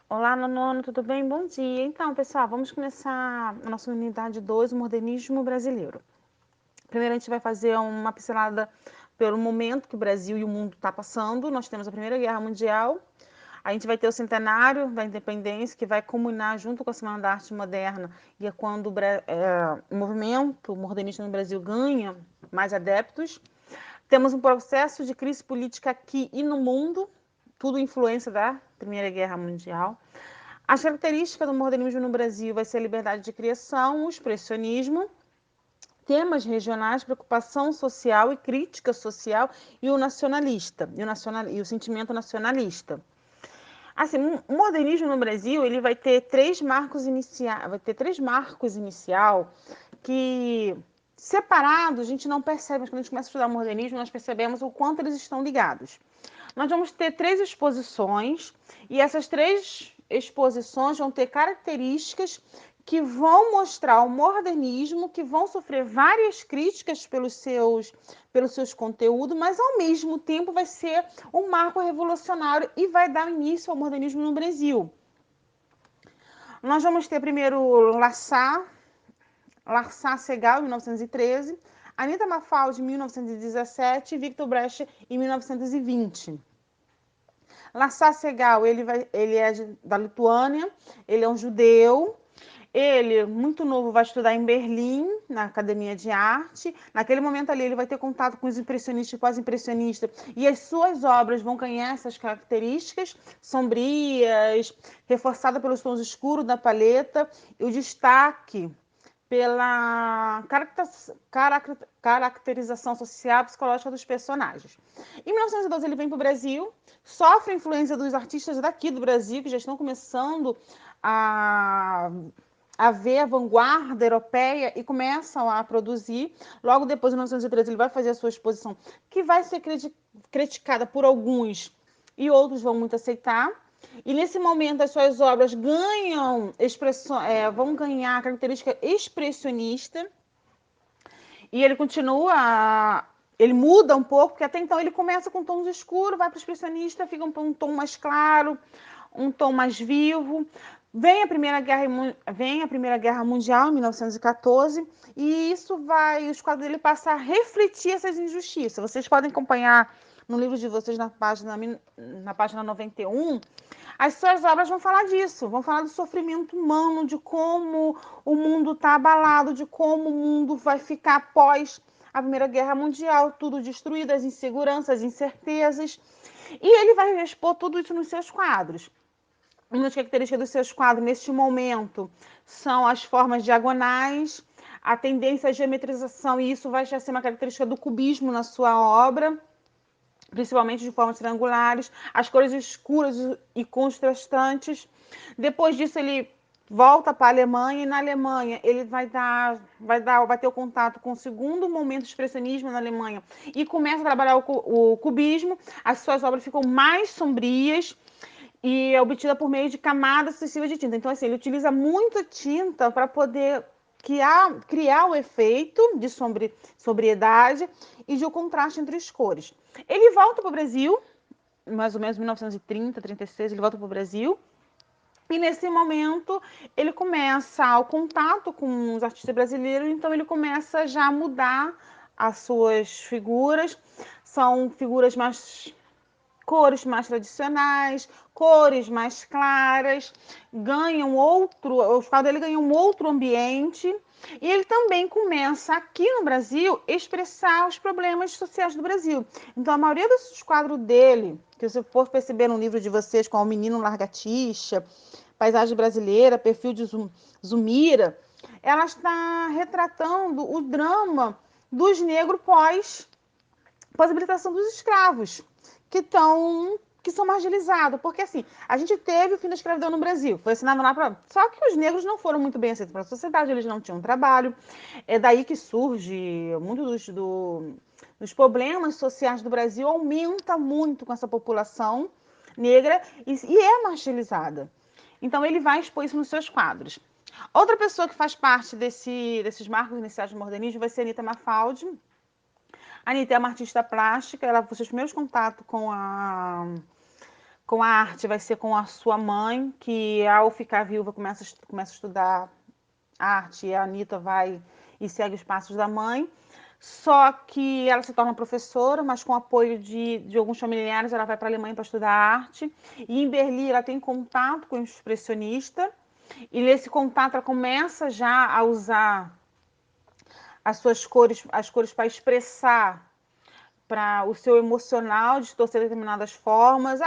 Olá, nono, tudo bem? Bom dia. Então, pessoal, vamos começar a nossa unidade 2, o modernismo brasileiro. Primeiro, a gente vai fazer uma pincelada pelo momento que o Brasil e o mundo está passando. Nós temos a Primeira Guerra Mundial, a gente vai ter o centenário da independência, que vai culminar junto com a Semana da Arte Moderna, e é quando o movimento modernista no Brasil ganha mais adeptos. Temos um processo de crise política aqui e no mundo, tudo influência da Primeira Guerra Mundial. As características do modernismo no Brasil vai ser a liberdade de criação, o expressionismo, temas regionais, preocupação social e crítica social e o nacionalista, e o sentimento nacionalista. Assim, o modernismo no Brasil, ele vai ter três marcos inicial que separados a gente não percebe, mas quando a gente começa a estudar o modernismo, nós percebemos o quanto eles estão ligados. Nós vamos ter três exposições e essas três exposições vão ter características que vão mostrar o modernismo, que vão sofrer várias críticas pelos seus conteúdos, mas ao mesmo tempo vai ser um marco revolucionário e vai dar início ao modernismo no Brasil. Nós vamos ter primeiro Larçat Segal, em 1913, Anita Mafaldi, em 1917 e Victor Brecht, em 1920. Larçat Segal, ele é da Lituânia, ele é um judeu, ele, muito novo, vai estudar em Berlim, na Academia de Arte. Naquele momento ali, ele vai ter contato com os impressionistas e pós-impressionistas, e as suas obras vão ganhar essas características sombrias, reforçada pelos tons escuros da paleta, e o destaque pela caracterização social e psicológica dos personagens. Em 1912 ele vem para o Brasil, sofre a influência dos artistas daqui do Brasil, que já estão começando a ver a vanguarda europeia e começam a produzir. Logo depois, em 1913, ele vai fazer a sua exposição, que vai ser criticada por alguns e outros vão muito aceitar. E nesse momento as suas obras vão ganhar a característica expressionista. E ele continua, ele muda um pouco, porque até então ele começa com tons escuros, vai para o expressionista, fica um tom mais claro, um tom mais vivo. Vem a Primeira Guerra Mundial, em 1914, e os quadros dele passam a refletir essas injustiças. Vocês podem acompanhar no livro de vocês na página 91, as suas obras vão falar disso, vão falar do sofrimento humano, de como o mundo está abalado, de como o mundo vai ficar após a Primeira Guerra Mundial, tudo destruído, as inseguranças, as incertezas. E ele vai expor tudo isso nos seus quadros. Uma das características dos seus quadros neste momento são as formas diagonais, a tendência à geometrização, e isso vai já ser uma característica do cubismo na sua obra, principalmente de formas triangulares, as cores escuras e contrastantes. Depois disso, ele volta para a Alemanha, e na Alemanha ele vai ter o contato com o segundo momento de expressionismo na Alemanha e começa a trabalhar o cubismo. As suas obras ficam mais sombrias e é obtida por meio de camadas sucessivas de tinta. Então, assim, ele utiliza muita tinta para poder criar o efeito de sobriedade e de o contraste entre as cores. Ele volta para o Brasil, mais ou menos em 1930, 36, ele volta para o Brasil. E nesse momento ele começa o contato com os artistas brasileiros, então ele começa já a mudar as suas figuras. São figuras mais cores mais tradicionais, cores mais claras, os quadros dele ganham um outro ambiente. E ele também começa aqui no Brasil a expressar os problemas sociais do Brasil. Então a maioria dos quadros dele, que você for perceber no livro de vocês, com o Menino Largatixa, Paisagem Brasileira, Perfil de Zumira, ela está retratando o drama dos negros pós-habilitação dos escravos, que são marginalizados, porque assim, a gente teve o fim da escravidão no Brasil, foi assinado lá para. Só que os negros não foram muito bem aceitos pela sociedade, eles não tinham trabalho. É daí que surge muito dos problemas sociais do Brasil, aumenta muito com essa população negra e é marginalizada. Então ele vai expor isso nos seus quadros. Outra pessoa que faz parte desses marcos iniciais do modernismo vai ser a Anita Mafaldi. A Anitta é uma artista plástica, ela foi os primeiros contatos com a arte vai ser com a sua mãe, que ao ficar viúva começa a estudar arte, e a Anitta vai e segue os passos da mãe. Só que ela se torna professora, mas com apoio de alguns familiares, ela vai para a Alemanha para estudar arte. E em Berlim ela tem contato com o expressionista, e nesse contato ela começa já a usar as cores para expressar para o seu emocional, distorcer determinadas formas.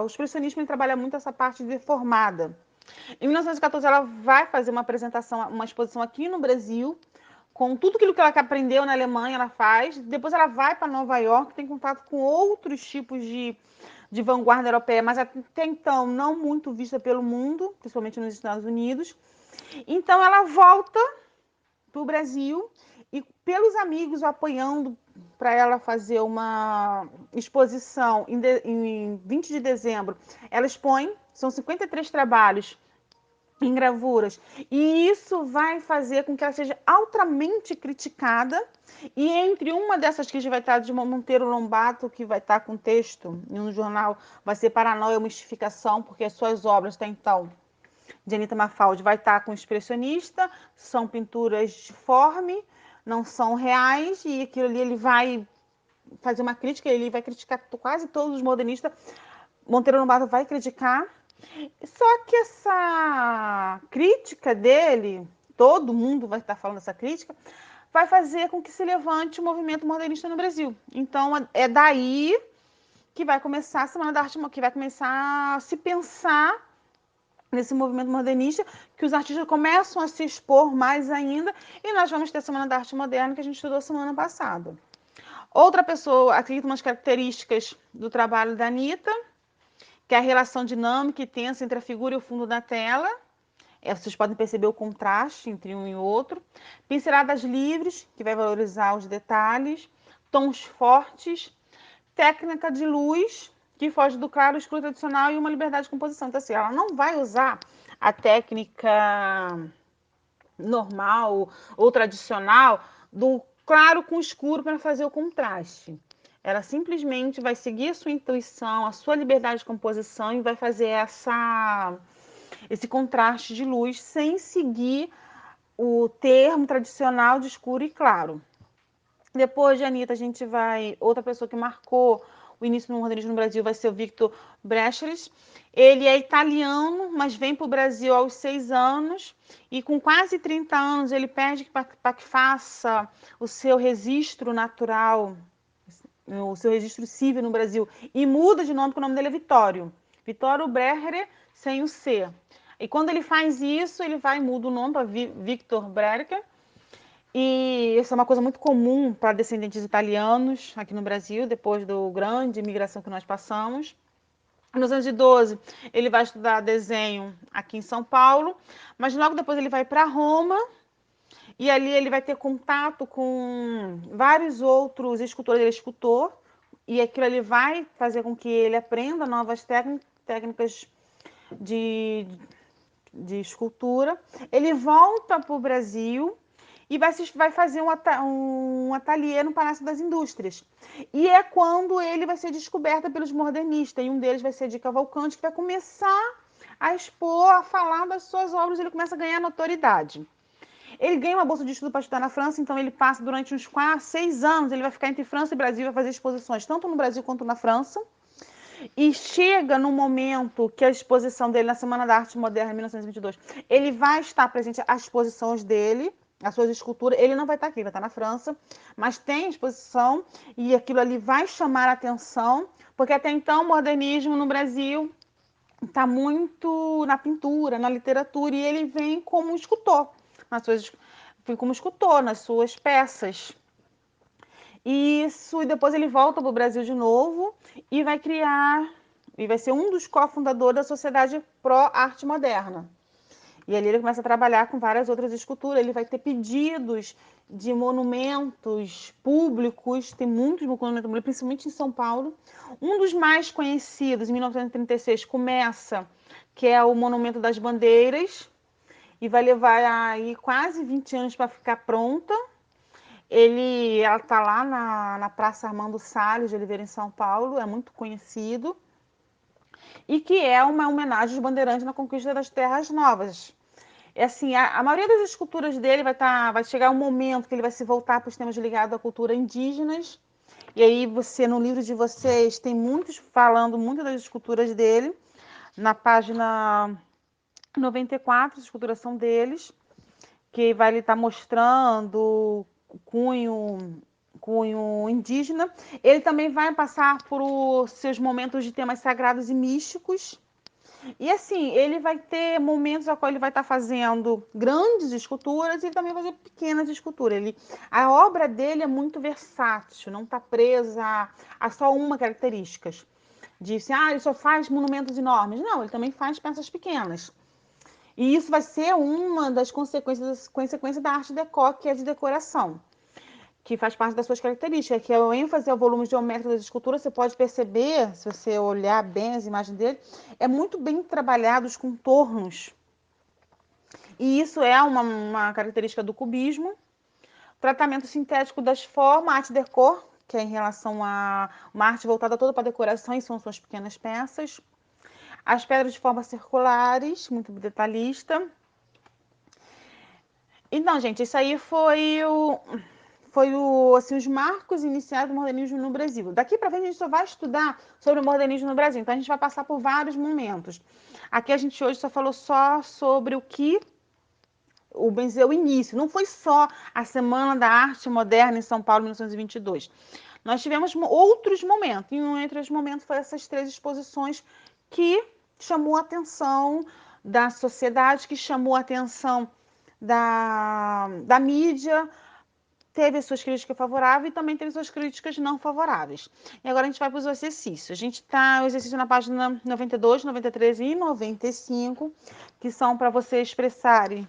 O expressionismo ele trabalha muito essa parte deformada. Em 1914, ela vai fazer uma apresentação, uma exposição aqui no Brasil, com tudo aquilo que ela aprendeu na Alemanha, ela faz. Depois ela vai para Nova York, tem contato com outros tipos de vanguarda europeia, mas até então não muito vista pelo mundo, principalmente nos Estados Unidos. Então ela volta para o Brasil e pelos amigos apoiando para ela fazer uma exposição em 20 de dezembro. Ela expõe, são 53 trabalhos em gravuras, e isso vai fazer com que ela seja altamente criticada, e entre uma dessas críticas vai estar de Monteiro Lobato, que vai estar com texto em um jornal, vai ser Paranoia ou Mistificação, porque as suas obras até então, de Anitta Mafaldi, vai estar com expressionista, são pinturas de forme, não são reais, e aquilo ali ele vai fazer uma crítica, ele vai criticar quase todos os modernistas, Monteiro Lobato vai criticar. Só que essa crítica dele, todo mundo vai estar falando essa crítica, vai fazer com que se levante o movimento modernista no Brasil. Então é daí que vai começar a Semana da Arte, que vai começar a se pensar nesse movimento modernista, que os artistas começam a se expor mais ainda, e nós vamos ter a Semana da Arte Moderna, que a gente estudou semana passada. Outra pessoa acredita umas características do trabalho da Anitta, que é a relação dinâmica e tensa entre a figura e o fundo da tela. Vocês podem perceber o contraste entre um e outro. Pinceladas livres, que vai valorizar os detalhes. Tons fortes. Técnica de luz, que foge do claro, escuro tradicional, e uma liberdade de composição. Então, assim, ela não vai usar a técnica normal ou tradicional do claro com escuro para fazer o contraste. Ela simplesmente vai seguir a sua intuição, a sua liberdade de composição, e vai fazer esse contraste de luz sem seguir o termo tradicional de escuro e claro. Depois de Anitta, a gente vai... Outra pessoa que marcou o início do modernismo no Brasil vai ser o Victor Brecheles. Ele é italiano, mas vem para o Brasil aos 6 anos, e com quase 30 anos ele pede para que faça o seu registro natural, o seu registro civil no Brasil, e muda de nome, porque o nome dele é Vittorio. Vittorio Brecher, sem o C. E quando ele faz isso, ele vai e muda o nome para Victor Brecher. E isso é uma coisa muito comum para descendentes italianos aqui no Brasil, depois da grande imigração que nós passamos. Em 1912, ele vai estudar desenho aqui em São Paulo, mas logo depois ele vai para Roma, e ali ele vai ter contato com vários outros escultores. Ele é escultor, e aquilo ali vai fazer com que ele aprenda novas técnicas de, de escultura. Ele volta para o Brasil e vai fazer um ateliê no Palácio das Indústrias. E é quando ele vai ser descoberto pelos modernistas, e um deles vai ser de Cavalcante, que vai começar a expor, a falar das suas obras, ele começa a ganhar notoriedade. Ele ganha uma bolsa de estudo para estudar na França, então ele passa durante uns 6 anos, ele vai ficar entre França e Brasil, vai fazer exposições tanto no Brasil quanto na França. E chega no momento que a exposição dele na Semana da Arte Moderna, em 1922, ele vai estar presente às exposições dele, as suas esculturas. Ele não vai estar aqui, vai estar na França, mas tem exposição, e aquilo ali vai chamar a atenção, porque até então o modernismo no Brasil está muito na pintura, na literatura, e ele vem como escultor, nas suas peças. Isso, e depois ele volta para o Brasil de novo e vai criar, e vai ser um dos cofundadores da Sociedade Pró Arte Moderna. E ali ele começa a trabalhar com várias outras esculturas, ele vai ter pedidos de monumentos públicos, tem muitos monumentos públicos, principalmente em São Paulo. Um dos mais conhecidos, em 1936, começa, que é o Monumento das Bandeiras, e vai levar aí quase 20 anos para ficar pronta. Ela está lá na Praça Armando Salles de Oliveira, em São Paulo, é muito conhecido. e que é uma homenagem aos bandeirantes na conquista das terras novas. É assim, a maioria das esculturas dele vai chegar um momento que ele vai se voltar para os temas ligados à cultura indígenas. E aí você, no livro de vocês, tem muitos falando muito das esculturas dele. Na página 94, as esculturas são deles, que vai estar mostrando o cunho indígena. Ele também vai passar por os seus momentos de temas sagrados e místicos. E assim, ele vai ter momentos a qual ele vai estar fazendo grandes esculturas e também vai fazer pequenas esculturas. A obra dele é muito versátil, não está presa a só uma característica. Disse, ele só faz monumentos enormes. Não, ele também faz peças pequenas. E isso vai ser uma das consequências da arte deco, que é de decoração, que faz parte das suas características, que é o ênfase ao volume geométrico das esculturas. Você pode perceber, se você olhar bem as imagens dele, é muito bem trabalhado os contornos. E isso é uma característica do cubismo. Tratamento sintético das formas, arte déco, que é em relação a uma arte voltada toda para decoração, e são suas pequenas peças. As pedras de formas circulares, muito detalhista. Então, gente, isso aí foi assim, os marcos iniciais do modernismo no Brasil. Daqui para frente a gente só vai estudar sobre o modernismo no Brasil, então a gente vai passar por vários momentos. Aqui a gente hoje só falou sobre o que o início, não foi só a Semana da Arte Moderna em São Paulo, 1922. Nós tivemos outros momentos, e um entre os momentos foi essas 3 exposições que chamou a atenção da sociedade, que chamou a atenção da mídia, teve as suas críticas favoráveis e também teve suas críticas não favoráveis. E agora a gente vai para os exercícios. A gente está o exercício na página 92, 93 e 95, que são para você expressarem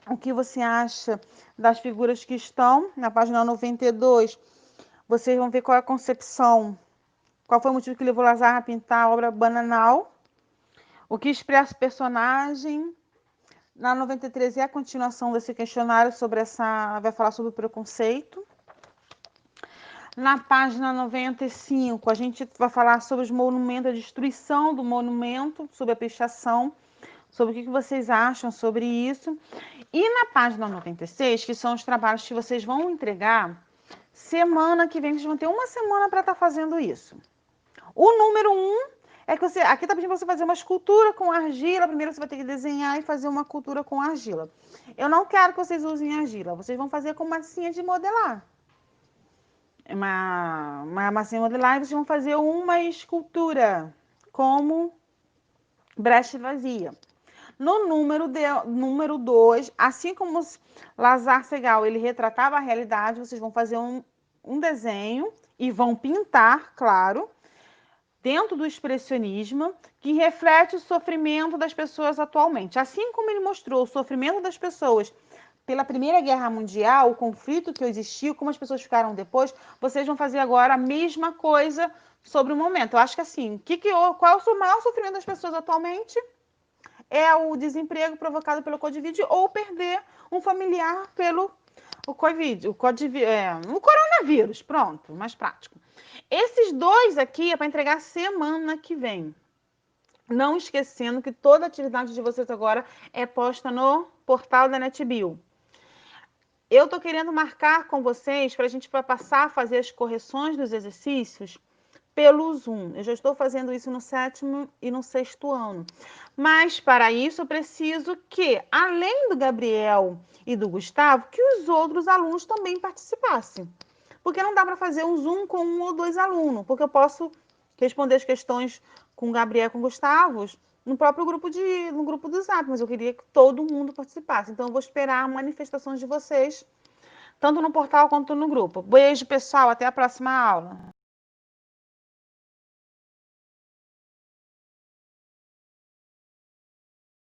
o que você acha das figuras que estão. Na página 92, vocês vão ver qual é a concepção, qual foi o motivo que levou Lazar a pintar a obra Bananal, o que expressa o personagem. Na 93 é a continuação desse questionário vai falar sobre o preconceito. Na página 95, a gente vai falar sobre os monumentos, a destruição do monumento, sobre a pichação, sobre o que vocês acham sobre isso. E na página 96, que são os trabalhos que vocês vão entregar semana que vem, vocês vão ter uma semana para estar fazendo isso. O número 1 é que aqui está pedindo para você fazer uma escultura com argila. Primeiro você vai ter que desenhar e fazer uma cultura com argila. Eu não quero que vocês usem argila, vocês vão fazer com massinha de modelar. Uma massinha de modelar, e vocês vão fazer uma escultura como brecha vazia. No número 2, assim como Lazar Segal, ele retratava a realidade, vocês vão fazer um desenho e vão pintar, claro, dentro do expressionismo, que reflete o sofrimento das pessoas atualmente. Assim como ele mostrou o sofrimento das pessoas pela Primeira Guerra Mundial, o conflito que existiu, como as pessoas ficaram depois, vocês vão fazer agora a mesma coisa sobre o momento. Eu acho que assim, qual é o maior sofrimento das pessoas atualmente? É o desemprego provocado pelo Covid ou perder um familiar pelo o coronavírus. Pronto, mais prático. Esses 2 aqui é para entregar semana que vem. Não esquecendo que toda a atividade de vocês agora é posta no portal da NetBio. Eu estou querendo marcar com vocês para a gente passar a fazer as correções dos exercícios pelo Zoom. Eu já estou fazendo isso no 7º e no 6º ano. Mas, para isso, eu preciso que, além do Gabriel e do Gustavo, que os outros alunos também participassem. Porque não dá para fazer um Zoom com 1 ou 2 alunos, porque eu posso responder as questões com o Gabriel e com o Gustavo no próprio no grupo do Zap, mas eu queria que todo mundo participasse. Então, eu vou esperar manifestações de vocês, tanto no portal quanto no grupo. Beijo, pessoal. Até a próxima aula.